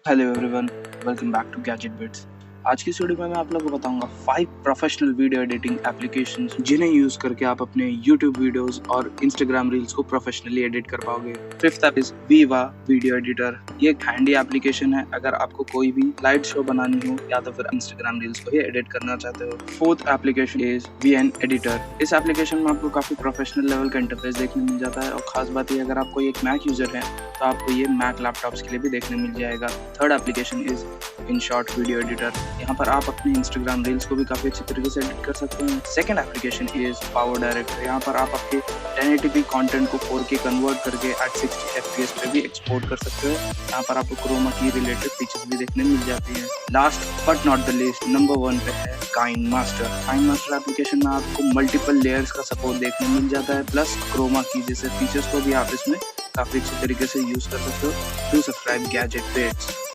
Hello everyone, welcome back to Gadget Bits. आज की इस वीडियो में मैं आप लोगों को बताऊंगा 5 प्रोफेशनल वीडियो एडिटिंग एप्लीकेशंस जिन्हें यूज करके आप अपने YouTube वीडियोस और Instagram रील्स को प्रोफेशनली एडिट कर पाओगे। Fifth app is Viva video editor. ये एक हैंडी एप्लीकेशन है अगर आपको कोई भी स्लाइड शो बनानी हो या तो फिर Instagram रील्स को ही एडिट करना चाहते हो। Fourth application is VN editor. इस एप्लीकेशन में आपको काफी प्रोफेशनल लेवल का इंटरफेस देखने मिल जाता है और खास बात ये अगर आप कोई एक मैक यूजर है तो आपको ये मैक लैपटॉप्स के लिए भी देखने मिल जाएगा। Third application is in short video editor. यहाँ पर आप अपने Instagram रील्स को भी काफी अच्छी तरीके से एडिट कर सकते हैं। Second application is power director. यहाँ पर आप आपके 1080p कंटेंट को 4K कन्वर्ट करके एट 60 FPS पे भी एक्सपोर्ट कर सकते हो। यहाँ पर आपको क्रोमा की रिलेटेड फीचर्स भी देखने मिल जाती हैं। Last but not the least, number 1 पे है KineMaster. KineMaster application में आपको मल्टीपल लेयर्स का सपोर्ट देखने मिल जाता है, प्लस क्रोमा की जैसे फीचर्स को भी आप इसमें काफी अच्छी तरीके से यूज कर सकते हो। Do subscribe gadget bits.